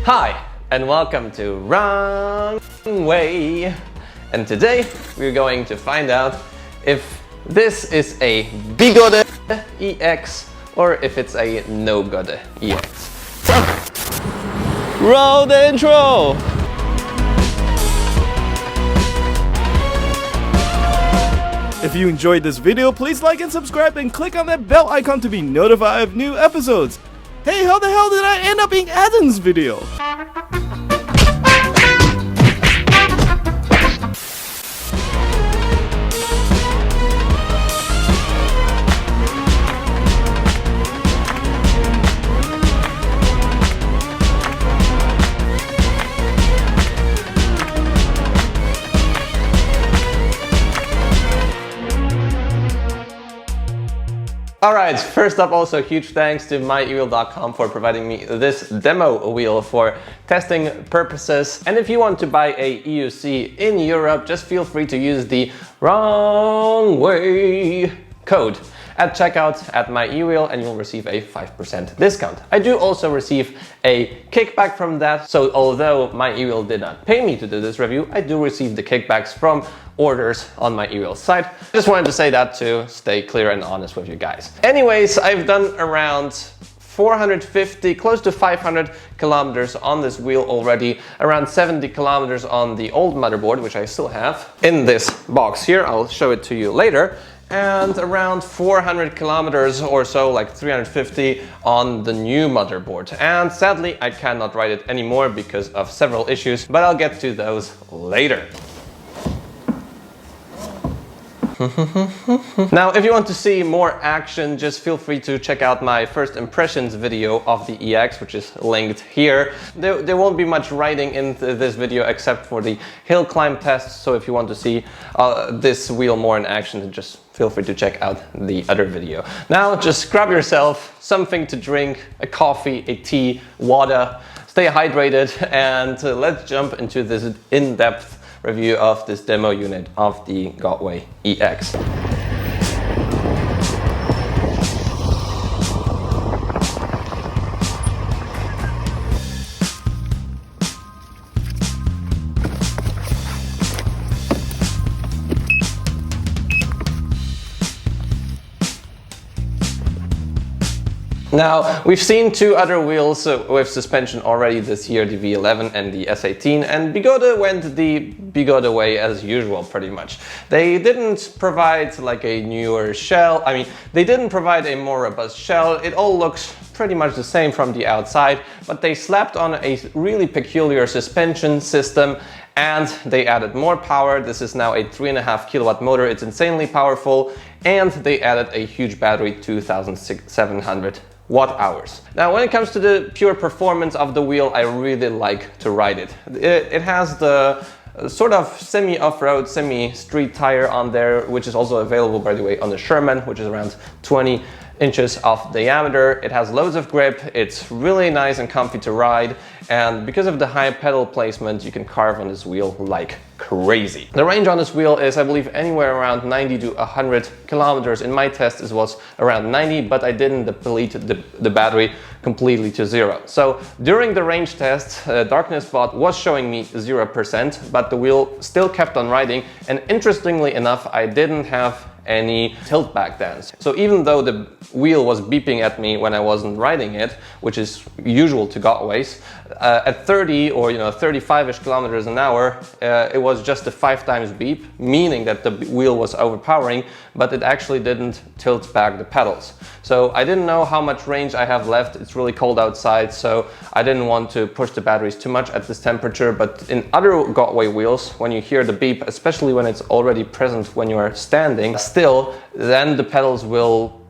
Hi, and welcome to Wrong Way. And today we're going to find out if this is a BEGODE EX or if it's a NoGode EX. So, roll the intro! If you enjoyed this video, please like and subscribe and click on that bell icon to be notified of new episodes. Hey, how the hell did I end up in Adam's video? Alright, first up also huge thanks to mywheel.com for providing me this demo wheel for testing purposes. And if you want to buy a EUC in Europe, just feel free to use the Wrong Way code at checkout at mywheel and you'll receive a 5% discount. I do also receive a kickback from that, so although mywheel did not pay me to do this review, I do receive the kickbacks from orders on mywheel site. Just wanted to say that to stay clear and honest with you guys. Anyways, I've done around 450, close to 500 kilometers on this wheel already, around 70 kilometers on the old motherboard, which I still have in this box here. I'll show it to you later. And around 400 kilometers or so, like 350 on the new motherboard. And sadly, I cannot ride it anymore because of several issues, but I'll get to those later. Now, if you want to see more action, just feel free to check out my first impressions video of the EX, which is linked here. There won't be much riding in this video except for the hill climb test, so if you want to see this wheel more in action, just feel free to check out the other video. Now, just grab yourself something to drink, a coffee, a tea, water, stay hydrated, and let's jump into this in-depth review of this demo unit of the BEGODE EX. Now, we've seen two other wheels with suspension already this year, the V11 and the S18, and BEGODE went the BEGODE way as usual, pretty much. They didn't provide like a newer shell, they didn't provide a more robust shell. It all looks pretty much the same from the outside, but they slapped on a really peculiar suspension system and they added more power. This is now a 3.5 kilowatt motor. It's insanely powerful, and they added a huge battery, 2,700 watt hours. Now, when it comes to the pure performance of the wheel, I really like to ride it. It has the sort of semi-off-road, semi-street tire on there, which is also available, by the way, on the Sherman, which is around 20 inches of diameter. It has loads of grip, it's really nice and comfy to ride, and because of the high pedal placement, you can carve on this wheel like crazy. The range on this wheel is, I believe, anywhere around 90 to 100 kilometers. In my test, it was around 90, but I didn't deplete the battery completely to zero. So during the range test, darkness spot was showing me 0%, but the wheel still kept on riding, and interestingly enough, I didn't have any tilt back dance. So even though the wheel was beeping at me when I wasn't riding it, which is usual to Godeways, at 30 or 35-ish kilometers an hour, it was just a 5 times beep, meaning that the wheel was overpowering, but it actually didn't tilt back the pedals. So I didn't know how much range I have left. It's really cold outside, so I didn't want to push the batteries too much at this temperature. But in other Godway wheels, when you hear the beep, especially when it's already present when you are standing still, then the pedals will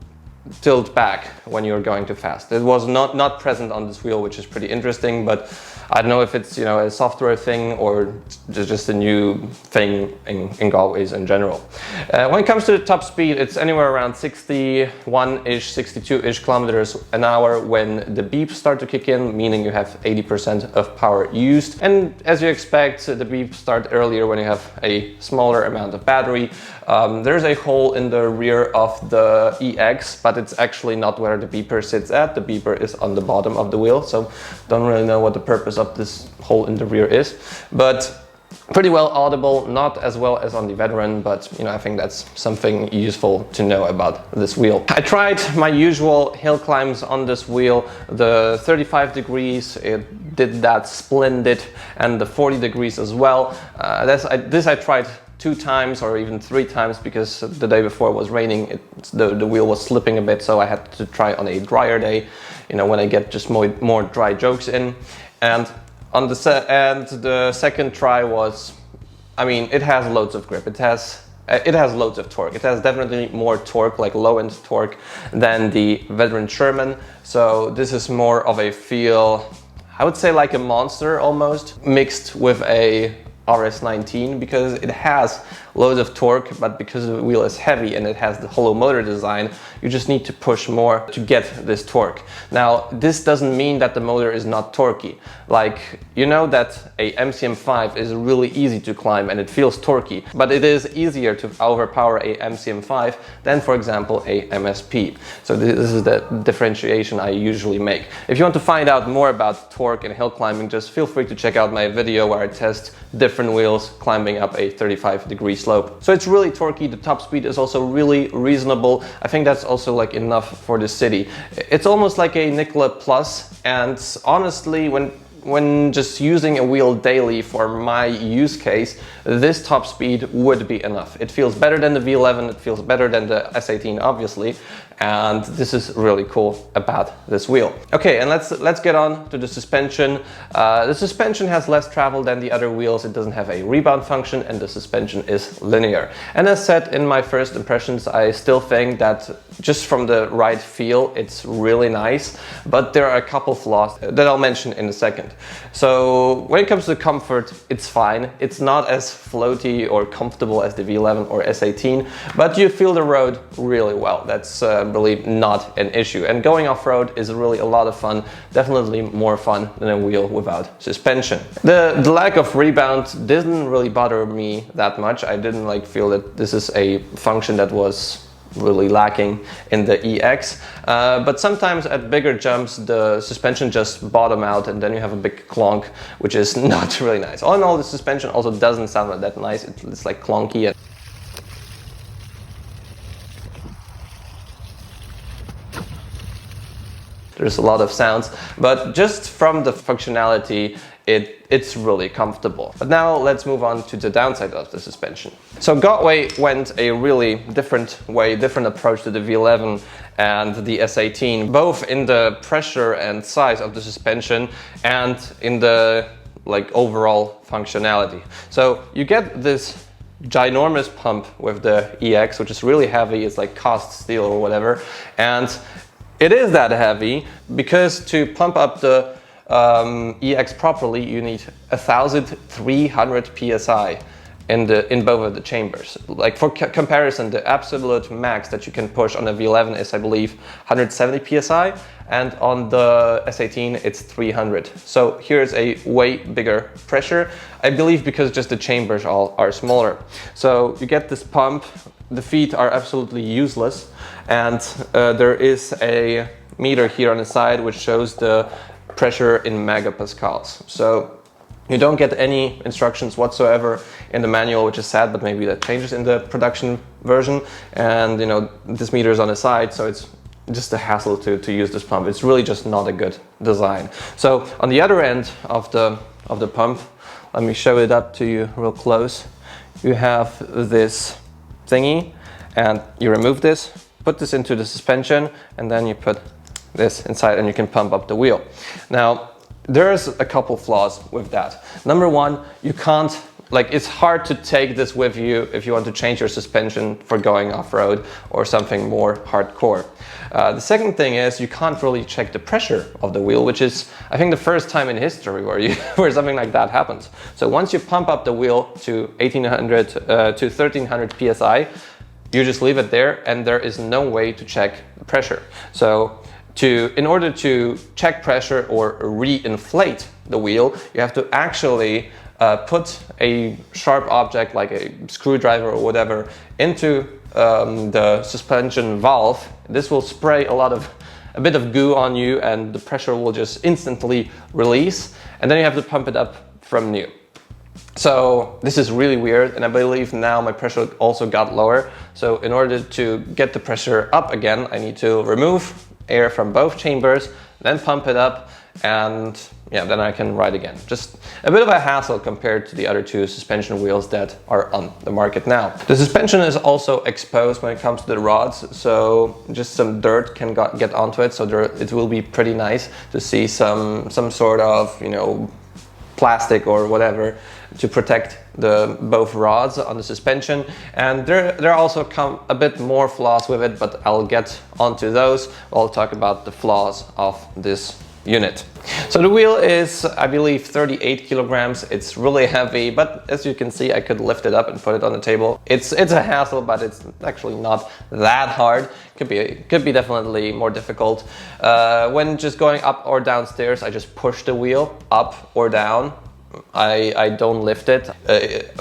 tilt back when you're going too fast. It was not present on this wheel, which is pretty interesting, but I don't know if it's a software thing or just a new thing in Godeways in general. When it comes to the top speed, it's anywhere around 61-ish, 62-ish kilometers an hour when the beeps start to kick in, meaning you have 80% of power used. And as you expect, the beeps start earlier when you have a smaller amount of battery. There's a hole in the rear of the EX, but but it's actually not where the beeper sits at. The beeper is on the bottom of the wheel, so don't really know what the purpose of this hole in the rear is. But pretty well audible, not as well as on the Veteran, but I think that's something useful to know about this wheel. I tried my usual hill climbs on this wheel. The 35 degrees, it did that splendid, and the 40 degrees as well. This I tried 2 times or even 3 times, because the day before it was raining, the wheel was slipping a bit, so I had to try on a drier day, when I get just more dry jokes in. And the second try was, it has loads of grip. It has loads of torque. It has definitely more torque, like low-end torque, than the Veteran Sherman. So this is more of a feel, I would say like a monster almost, mixed with a RS19, because it has loads of torque, but because the wheel is heavy and it has the hollow motor design, you just need to push more to get this torque. Now, this doesn't mean that the motor is not torquey. Like, that a MCM5 is really easy to climb and it feels torquey, but it is easier to overpower a MCM5 than, for example, a MSP. So this is the differentiation I usually make. If you want to find out more about torque and hill climbing, just feel free to check out my video where I test different wheels climbing up a 35-degree slope. So it's really torquey. The top speed is also really reasonable. I think that's also like enough for the city. It's almost like a Nikola Plus, and honestly, when just using a wheel daily for my use case, this top speed would be enough. It feels better than the V11, it feels better than the S18 obviously, and this is really cool about this wheel. Okay, and let's get on to the suspension. The suspension has less travel than the other wheels. It doesn't have a rebound function, and the suspension is linear. And as said in my first impressions, I still think that just from the ride feel, it's really nice, but there are a couple flaws that I'll mention in a second. So when it comes to comfort, it's fine. It's not as floaty or comfortable as the V11 or S18, but you feel the road really well. That's really not an issue. And going off-road is really a lot of fun, definitely more fun than a wheel without suspension. The lack of rebound didn't really bother me that much. I didn't feel that this is a function that was really lacking in the EX, but sometimes at bigger jumps the suspension just bottom out and then you have a big clonk, which is not really nice. All in all, the suspension also doesn't sound that nice. It's like clunky. And there's a lot of sounds, but just from the functionality, it's really comfortable. But now let's move on to the downside of the suspension. So Godway went a really different approach to the V11 and the S18, both in the pressure and size of the suspension and in the overall functionality. So you get this ginormous pump with the EX, which is really heavy. It's like cast steel or whatever, and it is that heavy because to pump up the EX properly, you need 1,300 psi in both of the chambers. Like for comparison, the absolute max that you can push on a V11 is, I believe, 170 psi, and on the S18 it's 300. So here's a way bigger pressure, I believe, because just the chambers are smaller. So you get this pump. The feet are absolutely useless, and there is a meter here on the side which shows the pressure in megapascals. So you don't get any instructions whatsoever in the manual, which is sad, but maybe that changes in the production version. And this meter is on the side, so it's just a hassle to use this pump. It's really just not a good design. So on the other end of the pump, let me show it up to you real close. You have this thingy, and you remove this, put this into the suspension, and then you put this inside and you can pump up the wheel. Now, there's a couple flaws with that. Number one, you can't, it's hard to take this with you if you want to change your suspension for going off-road or something more hardcore. The second thing is you can't really check the pressure of the wheel, which is, I think, the first time in history where something like that happens. So once you pump up the wheel to 1,800 to 1,300 psi, you just leave it there, and there is no way to check the pressure. So in order to check pressure or re-inflate the wheel, you have to actually put a sharp object like a screwdriver or whatever into the suspension valve, this will spray a bit of goo on you, and the pressure will just instantly release, and then you have to pump it up from new. So this is really weird, and I believe now my pressure also got lower. So in order to get the pressure up again, I need to remove air from both chambers, then pump it up, and yeah, then I can ride again. Just a bit of a hassle compared to the other two suspension wheels that are on the market now. The suspension is also exposed when it comes to the rods, so just some dirt can get onto it, so it will be pretty nice to see some sort of, you know, plastic or whatever to protect both rods on the suspension. And there also come a bit more flaws with it, but I'll get onto those. I'll talk about the flaws of this unit. So the wheel is, I believe, 38 kilograms. It's really heavy, but as you can see, I could lift it up and put it on the table. It's a hassle, but it's actually not that hard. Could be definitely more difficult. When just going up or downstairs, I just push the wheel up or down. I don't lift it.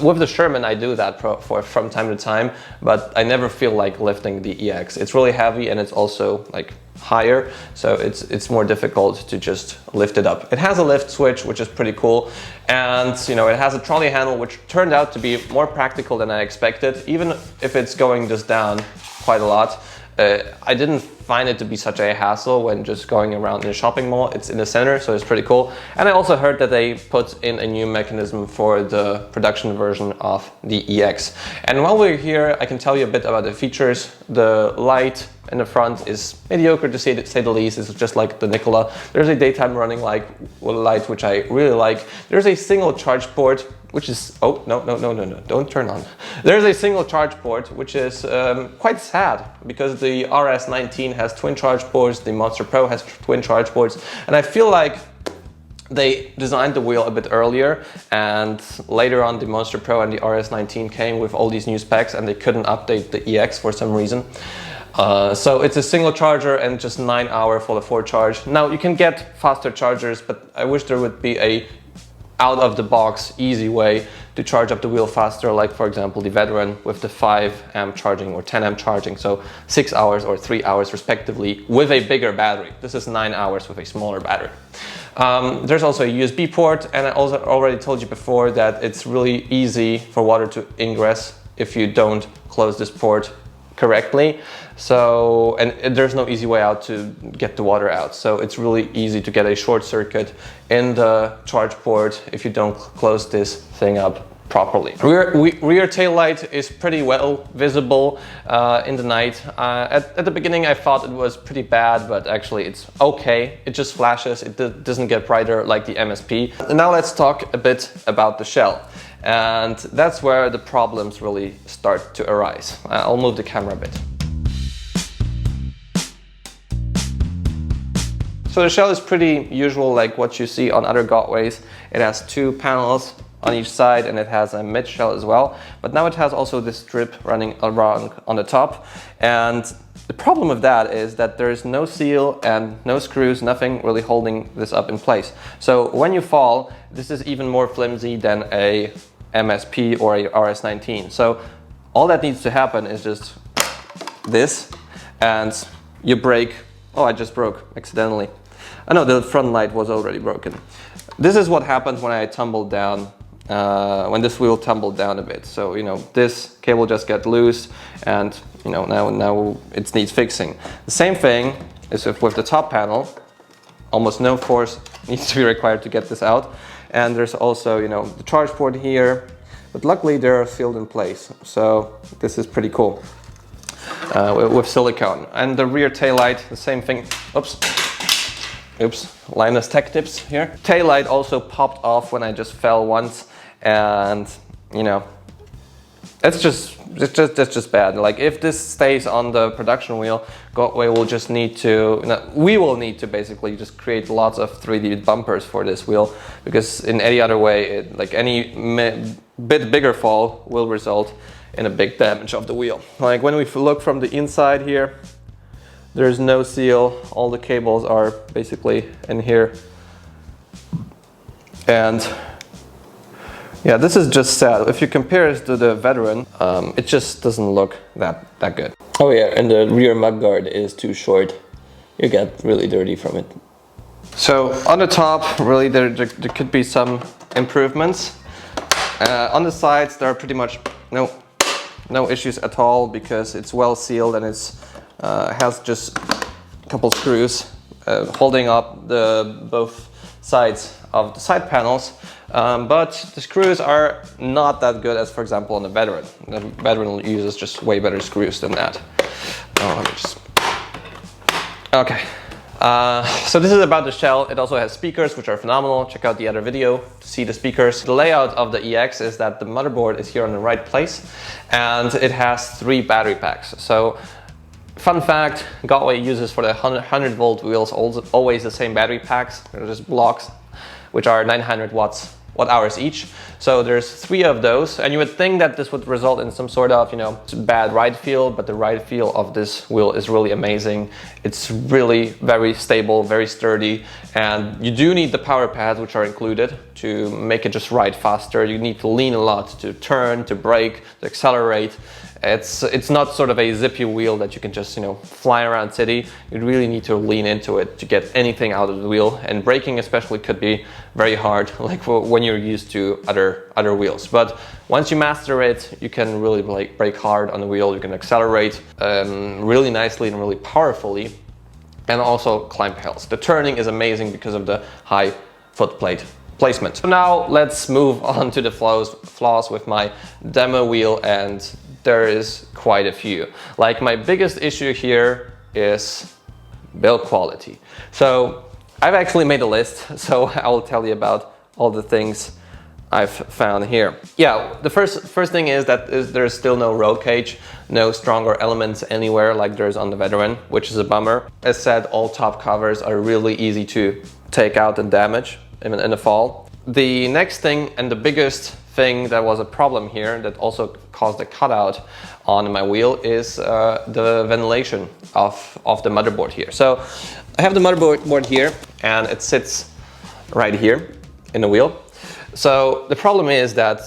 With the Sherman, I do that from time to time, but I never feel like lifting the EX. It's really heavy, and it's also like higher, so it's more difficult to just lift it up. It has a lift switch, which is pretty cool, and you know, it has a trolley handle, which turned out to be more practical than I expected, even if it's going just down quite a lot. I didn't find it to be such a hassle when just going around in a shopping mall. It's in the center, so it's pretty cool. And I also heard that they put in a new mechanism for the production version of the EX. And while we're here, I can tell you a bit about the features. The light in the front is mediocre, to say the least. It's just like the Nikola. There's a daytime running light, which I really like. There's a single charge port, which is, oh, no, don't turn on. There's a single charge port, which is quite sad, because the RS19 has twin charge ports, the Monster Pro has twin charge ports, and I feel like they designed the wheel a bit earlier, and later on the Monster Pro and the RS19 came with all these new specs, and they couldn't update the EX for some reason. So it's a single charger and just 9 hour full of 4 charge. Now you can get faster chargers, but I wish there would be a out of the box easy way to charge up the wheel faster, like for example the Veteran with the 5 amp charging or 10 amp charging, so 6 hours or 3 hours respectively with a bigger battery. This is 9 hours with a smaller battery. There's also a USB port, and I also already told you before that it's really easy for water to ingress if you don't close this port correctly. So, and there's no easy way out to get the water out. So it's really easy to get a short circuit in the charge port if you don't close this thing up properly. Rear tail light is pretty well visible in the night. At the beginning I thought it was pretty bad, but actually it's okay. It just flashes, it doesn't get brighter like the MSP. And now let's talk a bit about the shell. And that's where the problems really start to arise. I'll move the camera a bit. So the shell is pretty usual, like what you see on other Godways. It has 2 panels on each side, and it has a mid shell as well. But now it has also this strip running around on the top. And the problem with that is that there is no seal and no screws, nothing really holding this up in place. So when you fall, this is even more flimsy than a MSP or a RS19. So all that needs to happen is just this, and you break. Oh, I just broke accidentally. I know the front light was already broken. This is what happened when I tumbled down, when this wheel tumbled down a bit. So, you know, this cable just got loose, and you know, now it needs fixing. The same thing is with the top panel. Almost no force needs to be required to get this out. And there's also, you know, the charge port here, but luckily they're sealed in place. So this is pretty cool with silicone. And the rear taillight, the same thing. Oops, Linus Tech Tips here. Taillight also popped off when I just fell once, and you know, it's just bad. Like if this stays on the production wheel, Godway will just need to, we will need to basically just create lots of 3D bumpers for this wheel, because in any other way, like any bit bigger fall will result in a big damage of the wheel. Like when we look from the inside here, there's no seal. All the cables are basically in here, and Yeah, this is just sad. If you compare it to the Veteran, it just doesn't look that good. Oh yeah, and the rear mudguard is too short. You get really dirty from it. So on the top, really there could be some improvements. On the sides, there are pretty much no issues at all because it's well sealed and it's has just a couple screws holding up both sides of the side panels. But the screws are not that good as, for example, on the Veteran. The Veteran uses just way better screws than that. Oh, let me just... Okay. So this is about the shell. It also has speakers, which are phenomenal. Check out the other video to see the speakers. The layout of the EX is that the motherboard is here on the right place, and it has 3 battery packs. So, fun fact, Godway uses for the 100 volt wheels always the same battery packs. They're just blocks, which are 900 watt hours each. So there's 3 of those, and you would think that this would result in some sort of, bad ride feel, but the ride feel of this wheel is really amazing. It's really very stable, very sturdy, and you do need the power pads, which are included, to make it just ride faster. You need to lean a lot to turn, to brake, to accelerate. It's not sort of a zippy wheel that you can just, fly around city. You really need to lean into it to get anything out of the wheel, and braking especially could be very hard, like when you're used to other wheels. But once you master it, you can really brake hard on the wheel. You can accelerate really nicely and really powerfully, and also climb hills. The turning is amazing because of the high footplate placement. So now let's move on to the flaws with my demo wheel, and there is quite a few. Like, my biggest issue here is build quality. So I've actually made a list, so I will tell you about all the things I've found here. Yeah, the first thing is that there's still no roll cage, no stronger elements anywhere like there's on the Veteran, which is a bummer. As said, all top covers are really easy to take out and damage in a fall. The next thing, and the biggest thing that was a problem here that also caused a cutout on my wheel, is the ventilation of the motherboard here. So I have the motherboard here, and it sits right here in the wheel. So the problem is that,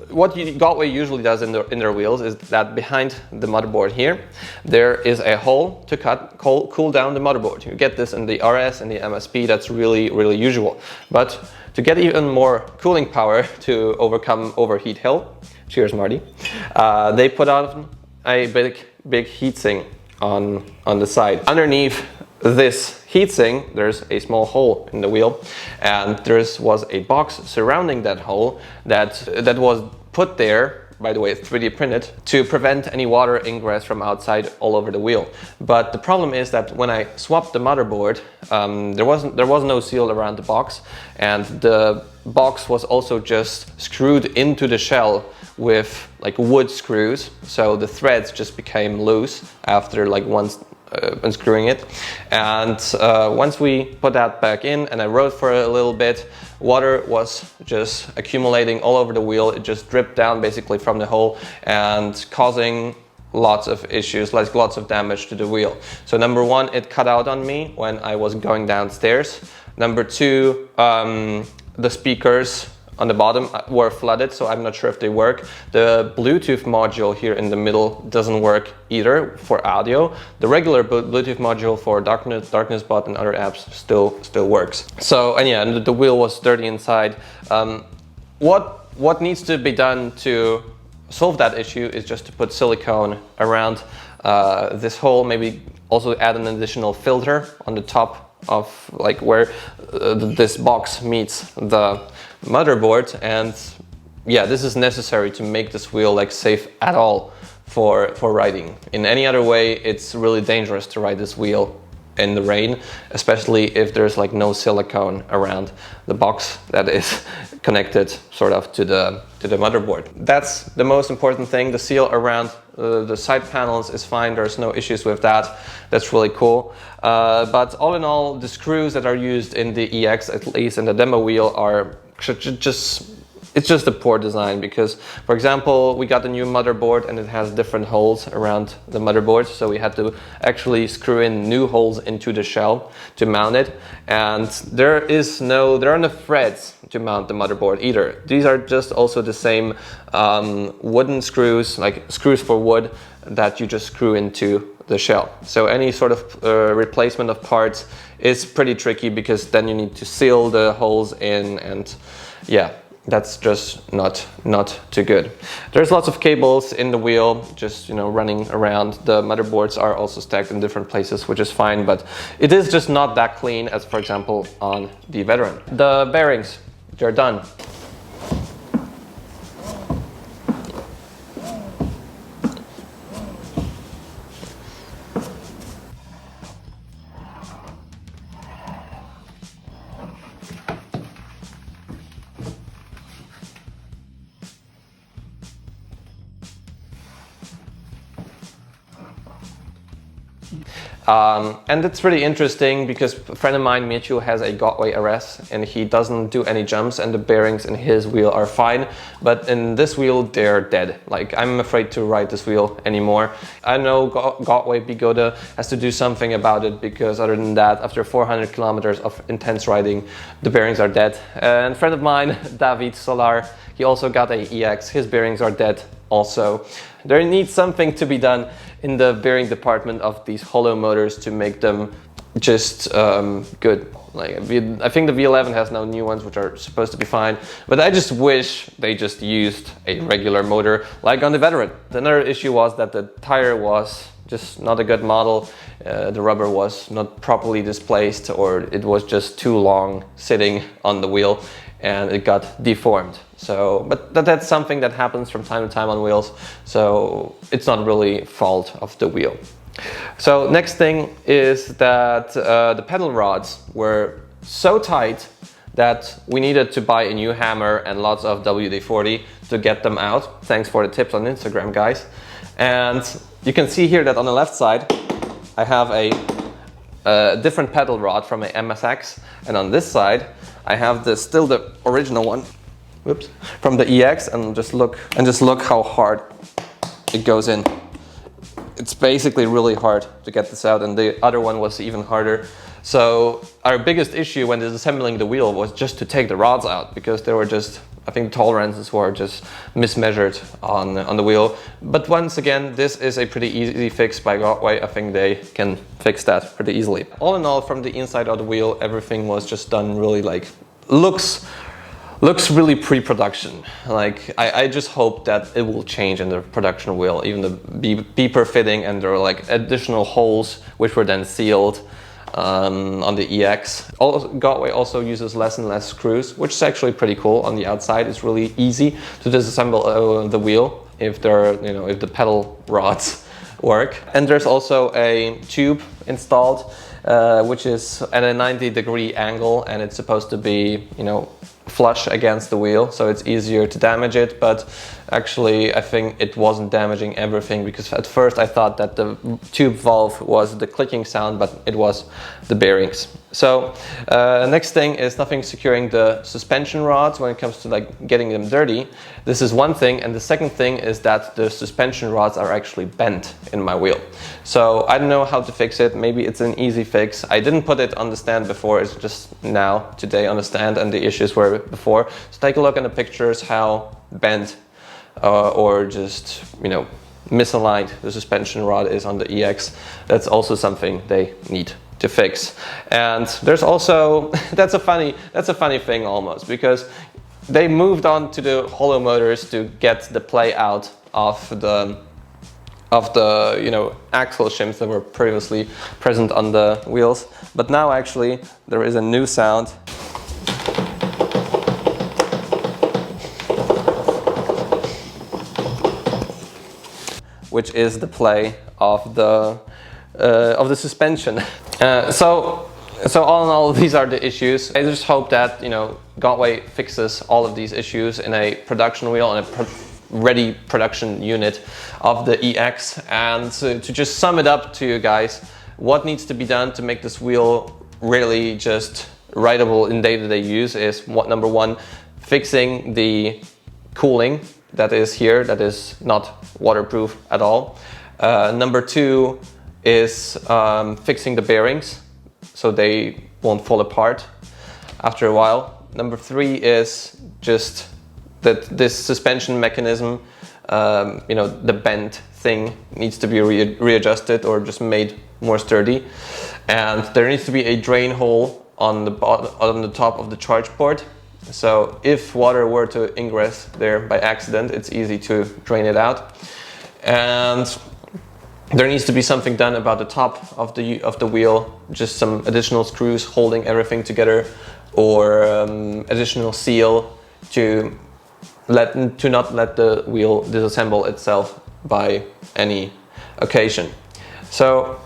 what Godway usually does in their wheels is that behind the motherboard here, there is a hole to cool down the motherboard. You get this in the RS and the MSP, that's really, really usual. But to get even more cooling power to overcome overheat hill, cheers Marty, they put on a big heatsink on the side. Underneath this heatsink, there's a small hole in the wheel, and there was a box surrounding that hole that was put there, by the way, it's 3D printed, to prevent any water ingress from outside all over the wheel. But the problem is that when I swapped the motherboard, there was no seal around the box, and the box was also just screwed into the shell with like wood screws, so the threads just became loose after once unscrewing it. And once we put that back in and I rode for a little bit, water was just accumulating all over the wheel. It just dripped down basically from the hole and causing lots of issues, like lots of damage to the wheel. So number 1, it cut out on me when I was going downstairs. Number 2, the speakers on the bottom were flooded, so I'm not sure if they work. The Bluetooth module here in the middle doesn't work either for audio. The regular Bluetooth module for Darkness Bot and other apps still works. So, and yeah, and the wheel was dirty inside. What needs to be done to solve that issue is just to put silicone around this hole, maybe also add an additional filter on the top of where this box meets the motherboard. And yeah, this is necessary to make this wheel safe at all for riding. In any other way, it's really dangerous to ride this wheel in the rain, especially if there's no silicone around the box that is connected sort of to the motherboard. That's the most important thing. The seal around the side panels is fine. There's no issues with that. That's really cool. But all in all, the screws that are used in the EX, at least in the demo wheel, are just it's just a poor design because, for example, we got a new motherboard and it has different holes around the motherboard, so we had to actually screw in new holes into the shell to mount it, and there are no threads to mount the motherboard either. These are just also the same wooden screws, like screws for wood, that you just screw into the shell. So any sort of replacement of parts is pretty tricky because then you need to seal the holes in, and yeah, that's just not too good. There's lots of cables in the wheel, just running around. The motherboards are also stacked in different places, which is fine, but it is just not that clean as, for example, on the Veteran. The bearings, they're done. And it's really interesting because a friend of mine, Michu, has a Godway RS and he doesn't do any jumps and the bearings in his wheel are fine, but in this wheel they're dead. Like, I'm afraid to ride this wheel anymore. I know Godway BEGODE has to do something about it because other than that, after 400 kilometers of intense riding, the bearings are dead. And a friend of mine, David Solar, he also got a EX, his bearings are dead also. There needs something to be done in the bearing department of these hollow motors to make them just good. Like, I think the V11 has no new ones, which are supposed to be fine, but I just wish they just used a regular motor like on the Veteran. Another issue was that the tire was just not a good model. The rubber was not properly displaced, or it was just too long sitting on the wheel and it got deformed. So, but that's something that happens from time to time on wheels, so it's not really fault of the wheel. So next thing is that the pedal rods were so tight that we needed to buy a new hammer and lots of WD-40 to get them out. Thanks for the tips on Instagram, guys. And you can see here that on the left side I have a different pedal rod from a MSX, and on this side I have still the original one, whoops, from the EX, and just look how hard it goes in. It's basically really hard to get this out, and the other one was even harder. So our biggest issue when disassembling the wheel was just to take the rods out, because they were just, I think the tolerances were just mismeasured on the wheel. But once again, this is a pretty easy fix by Godway. I think they can fix that pretty easily. All in all, from the inside of the wheel, everything was just done really, like, looks really pre-production. Like, I just hope that it will change in the production wheel, even the beeper fitting, and there are like additional holes which were then sealed on the EX. Godway also uses less and less screws, which is actually pretty cool. On the outside, it's really easy to disassemble the wheel if if the pedal rods work. And there's also a tube installed, which is at a 90-degree angle, and it's supposed to be, flush against the wheel, so it's easier to damage it. But actually I think it wasn't damaging everything, because at first I thought that the tube valve was the clicking sound, but it was the bearings. So next thing is nothing securing the suspension rods when it comes to like getting them dirty. This is one thing, and the second thing is that the suspension rods are actually bent in my wheel. So I don't know how to fix it. Maybe it's an easy fix. I didn't put it on the stand before, it's just today on the stand, and the issues were before. So take a look at the pictures how bent or just misaligned the suspension rod is on the EX. That's also something they need to fix. And there's also that's a funny thing almost, because they moved on to the hollow motors to get the play out of the axle shims that were previously present on the wheels. But now actually there is a new sound, which is the play of the suspension. So all in all, these are the issues. I just hope that Godway fixes all of these issues in a production wheel and a ready production unit of the EX. And to just sum it up to you guys, what needs to be done to make this wheel really just writable in day-to-day use is number one, fixing the cooling that is here, that is not waterproof at all. Number two is fixing the bearings so they won't fall apart after a while. Number three is just that this suspension mechanism, the bent thing needs to be readjusted or just made more sturdy. And there needs to be a drain hole on the top of the charge port. So if water were to ingress there by accident, it's easy to drain it out. And there needs to be something done about the top of the wheel, just some additional screws holding everything together, or additional seal to not let the wheel disassemble itself by any occasion. So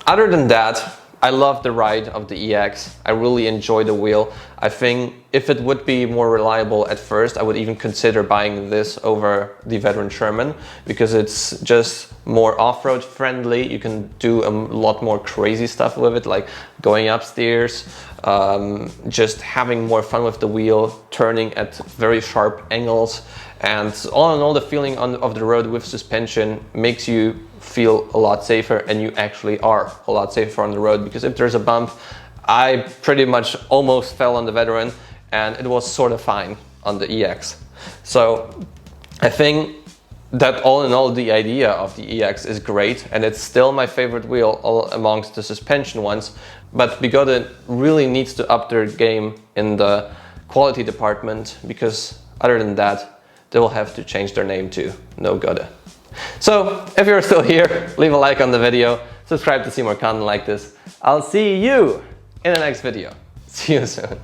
other than that, I love the ride of the EX. I really enjoy the wheel. I think if it would be more reliable at first, I would even consider buying this over the Veteran Sherman, because it's just more off-road friendly. You can do a lot more crazy stuff with it, like going upstairs, just having more fun with the wheel, turning at very sharp angles. And all in all, the feeling of the road with suspension makes you feel a lot safer, and you actually are a lot safer on the road, because if there's a bump, I pretty much almost fell on the Veteran and it was sort of fine on the EX. So I think that all in all, the idea of the EX is great, and it's still my favorite wheel amongst the suspension ones. But BEGODE really needs to up their game in the quality department, because other than that, they will have to change their name to No Gode. So if you're still here, leave a like on the video, subscribe to see more content like this. I'll see you in the next video. See you soon.